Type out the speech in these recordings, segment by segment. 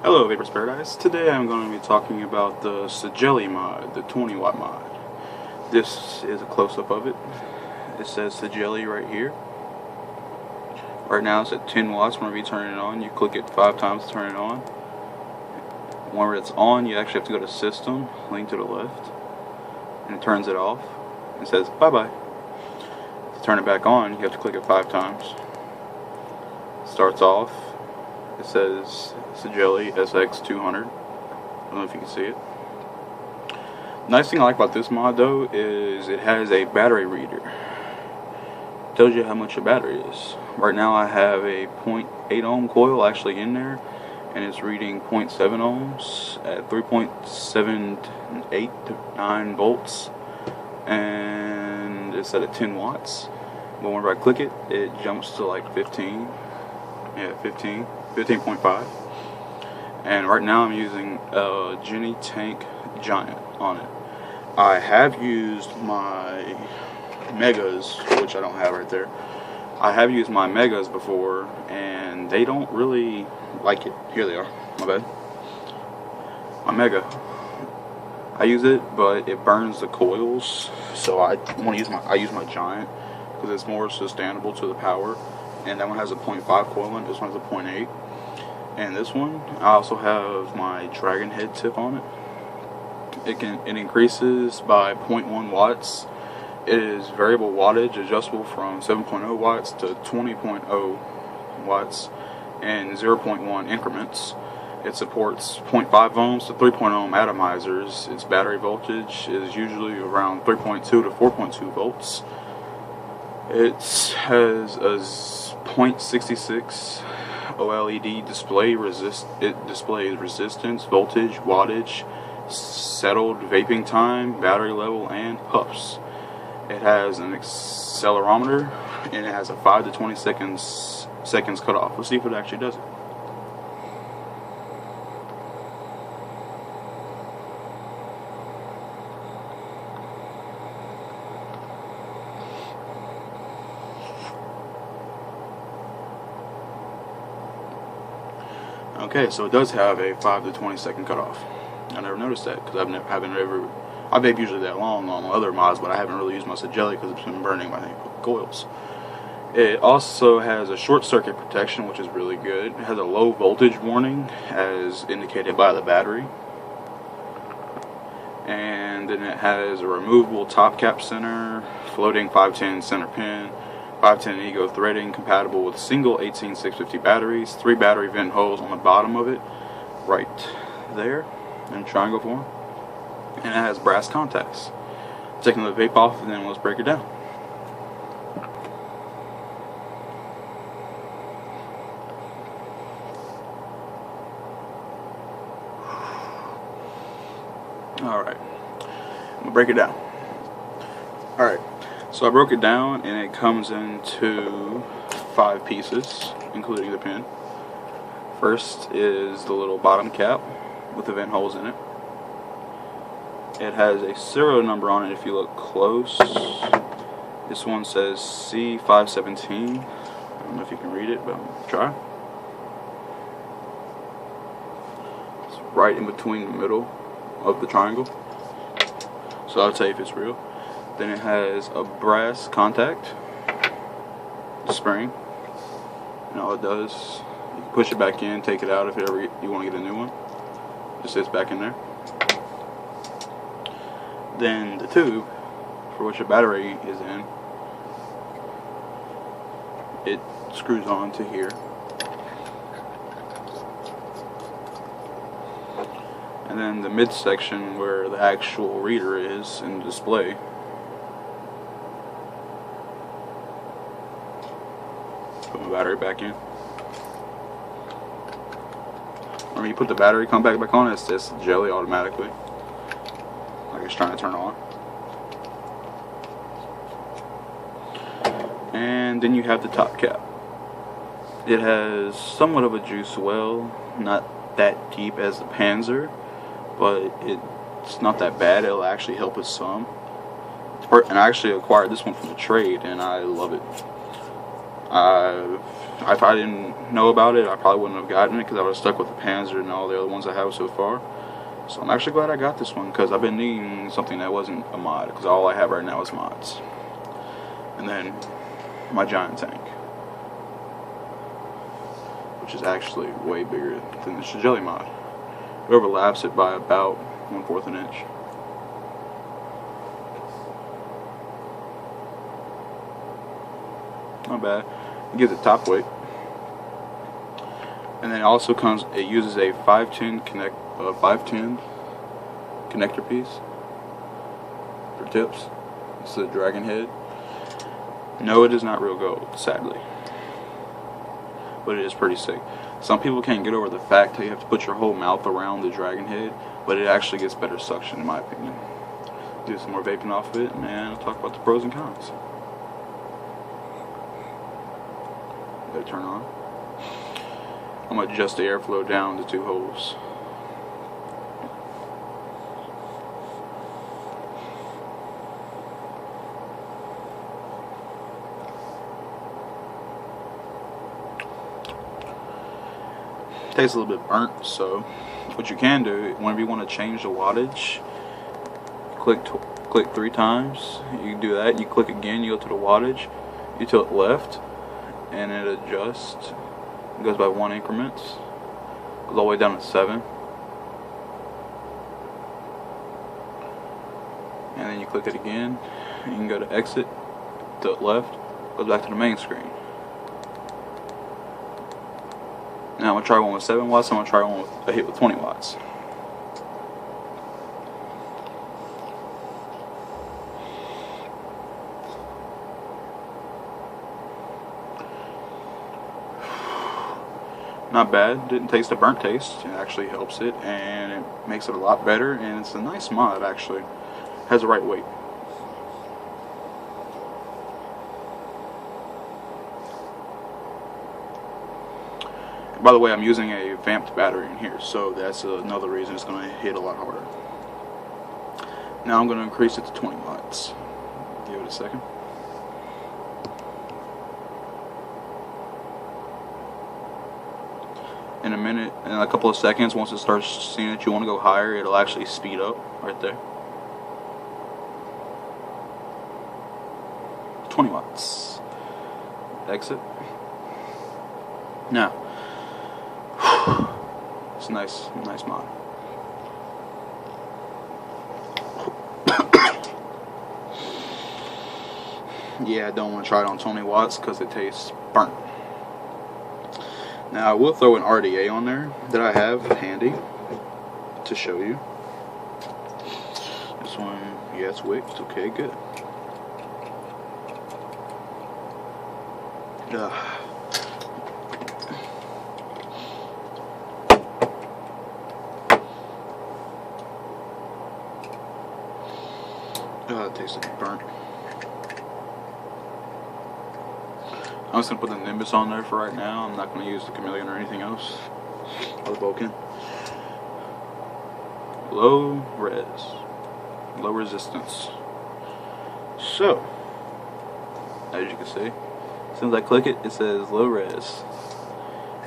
Hello Vapors Paradise. Today I'm going to be talking about the Sigelei mod, the 20 watt mod. This is a close-up of it. It says Sigelei right here. Right now it's at 10 watts. Whenever you turn it on, you click it 5 times to turn it on. Whenever it's on, you actually have to go to System, link to the left, and it turns it off. It says bye-bye. To turn it back on, you have to click it 5 times. Starts off. It says Sigelei SX200. I don't know if you can see it. Nice thing I like about this mod though is it has a battery reader. It tells you how much your battery is. Right now I have a 0.8 ohm coil actually in there, and it's reading 0.7 ohms at 3.78 to 9 volts, and it's at 10 watts. But whenever I click it, it jumps to like 15. Yeah, 15.5. And right now I'm using a Jenny Tank Giant on it. I have used my Megas, which I don't have right there. I have used my Megas before, and they don't really like it. Here they are. My bad. My Mega. I use it, but it burns the coils. So I use my Giant because it's more sustainable to the power. And that one has a 0.5 coil in it. This one has a 0.8. And this one, I also have my Dragon Head tip on it. It increases by 0.1 watts. It is variable wattage, adjustable from 7.0 watts to 20.0 watts in 0.1 increments. It supports 0.5 ohms to 3.0 ohm atomizers. Its battery voltage is usually around 3.2 to 4.2 volts. It has a 0.66 OLED display. It displays resistance, voltage, wattage, settled vaping time, battery level, and puffs. It has an accelerometer, and it has a 5 to 20 seconds cutoff. Let's see if it actually does it. Okay, so it does have a 5 to 20 second cutoff. I never noticed that because I vape usually that long on other mods, but I haven't really used my Sigelei because it's been burning my coils. It also has a short circuit protection, which is really good. It has a low voltage warning as indicated by the battery. And then it has a removable top cap center, floating 510 center pin, 510 Ego threading, compatible with single 18650 batteries, 3 battery vent holes on the bottom of it, right there, in triangle form, and it has brass contacts. Taking the vape off, and then let's break it down. Alright, I'm going to break it down. Alright. So I broke it down, and it comes into 5 pieces, including the pin. First is the little bottom cap with the vent holes in it. It has a serial number on it if you look close. This one says C517. I don't know if you can read it, but I'm going to try. It's right in between the middle of the triangle. So I'll tell you if it's real. Then it has a brass contact, spring, and all it does, you can push it back in, take it out if ever you want to get a new one. Just sits back in there. Then the tube, for which the battery is in, it screws on to here. And then the midsection where the actual reader is in the display, put my battery back in. When you put the battery back on, it says Sigelei automatically, like it's trying to turn on. And then you have the top cap. It has somewhat of a juice well, not that deep as the Panzer, but it's not that bad. It'll actually help us some. And I actually acquired this one from the trade, and I love it. If I didn't know about it, I probably wouldn't have gotten it because I would have stuck with the Panzer and all the other ones I have so far. So I'm actually glad I got this one because I've been needing something that wasn't a mod, because all I have right now is mods. And then my giant tank, which is actually way bigger than the Sigelei mod. It overlaps it by about 1/4 an inch. Not bad. It gives it top weight. And then it also comes, it uses a 510 connector piece for tips. It's the dragon head. No, it is not real gold, sadly, but it is pretty sick. Some people can't get over the fact that you have to put your whole mouth around the dragon head, but it actually gets better suction in my opinion. Do some more vaping off of it, and I'll talk about the pros and cons. Let it turn on. I'm going to adjust the airflow down to 2 holes. Tastes a little bit burnt, so what you can do, whenever you want to change the wattage, click 3 times. You can do that. You click again, you go to the wattage, you tilt left, and it adjusts. It goes by 1 increments. Goes all the way down to 7. And then you click it again. You can go to exit, tilt left, goes back to the main screen. Now I'm going to try one with 7 watts, I'm going to try one with a hit with 20 watts. Not bad, didn't taste a burnt taste. It actually helps it, and it makes it a lot better, and it's a nice mod actually. Has the right weight. By the way, I'm using a vamped battery in here, so that's another reason it's going to hit a lot harder. Now I'm going to increase it to 20 watts. Give it a second. In a minute, in a couple of seconds, once it starts seeing that you want to go higher, it'll actually speed up right there. 20 watts. Exit. Now, it's a nice mod. Yeah, I don't want to try it on 20 watts because it tastes burnt. Now I will throw an RDA on there that I have handy to show you. This one, yeah, it's wicked. Okay, good. It tastes like burnt. I'm just going to put the Nimbus on there for right now. I'm not going to use the Chameleon or anything else. Or the Vulcan. Low res. Low resistance. So, as you can see, as soon as I click it, it says low res.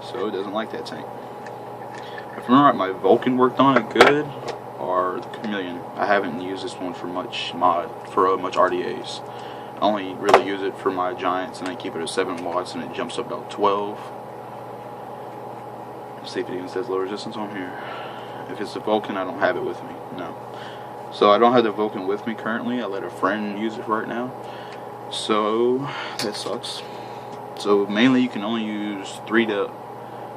So it doesn't like that tank. If I remember right, my Vulcan worked on it good, or the Chameleon. I haven't used this one for much RDAs. I only really use it for my giants, and I keep it at 7 watts, and it jumps up about 12. Let's see if it even says low resistance on here. If it's the Vulcan, I don't have it with me. No. So I don't have the Vulcan with me currently. I let a friend use it right now. So that sucks. So mainly you can only use 3 to,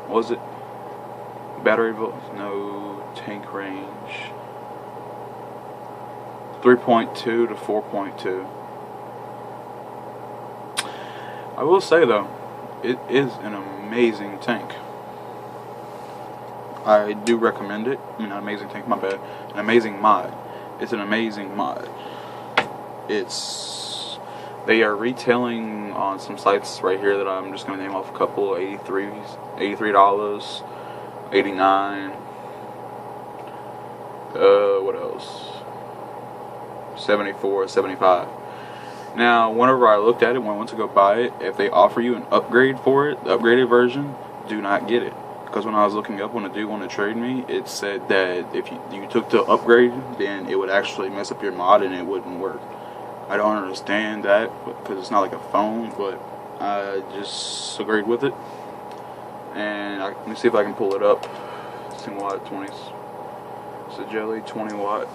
what was it? Battery volts? No, tank range. 3.2 to 4.2. I will say though, it is an amazing tank. I do recommend it. I mean, not amazing tank, my bad. An amazing mod. It's an amazing mod. They are retailing on some sites right here that I'm just going to name off a couple. $83, $89. What else? $74, $75. Now, whenever I looked at it when I went to go buy it, if they offer you an upgrade for it, the upgraded version, do not get it. Because when I was looking up when a dude wanted to trade me, it said that if you took the upgrade, then it would actually mess up your mod and it wouldn't work. I don't understand that because it's not like a phone, but I just agreed with it. And let me see if I can pull it up. 10 watt 20s. Sigelei 20 watt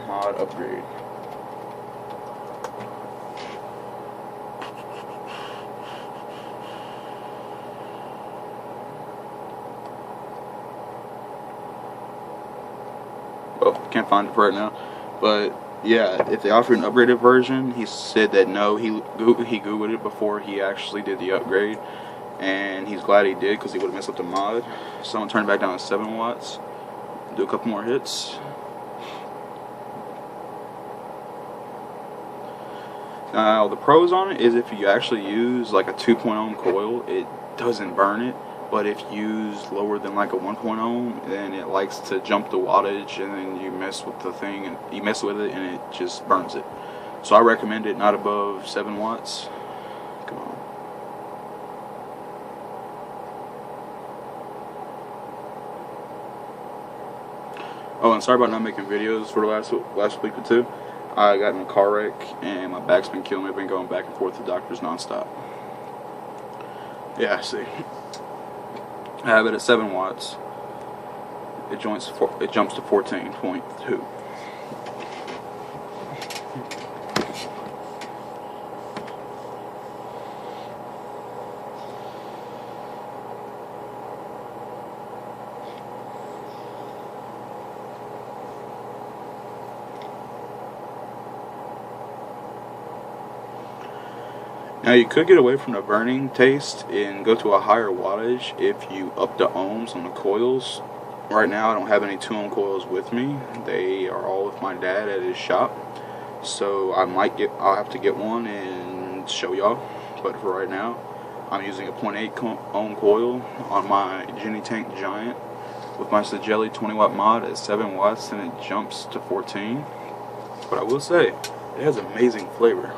mod upgrade. Well, can't find it right now, but yeah, if they offer an upgraded version, he said that no, he googled it before he actually did the upgrade, and he's glad he did because he would have messed up the mod. So I'm gonna turn it back down to 7 watts, do a couple more hits. Now the pros on it is if you actually use like a 2.0 coil, it doesn't burn it. But if you use lower than like a 1.0, then it likes to jump the wattage, and then you mess with the thing, and you mess with it, and it just burns it. So I recommend it not above 7 watts. Come on. Oh, and sorry about not making videos for the last week or two. I got in a car wreck, and my back's been killing me. I've been going back and forth to doctors nonstop. Yeah, see. I have it at 7 watts. It jumps to 14.2. Now you could get away from the burning taste and go to a higher wattage if you up the ohms on the coils. Right now I don't have any 2-ohm coils with me. They are all with my dad at his shop. So I'll have to get one and show y'all. But for right now, I'm using a 0.8 ohm coil on my Genie Tank Giant with my Sigelei 20 watt mod at 7 watts, and it jumps to 14. But I will say, it has amazing flavor.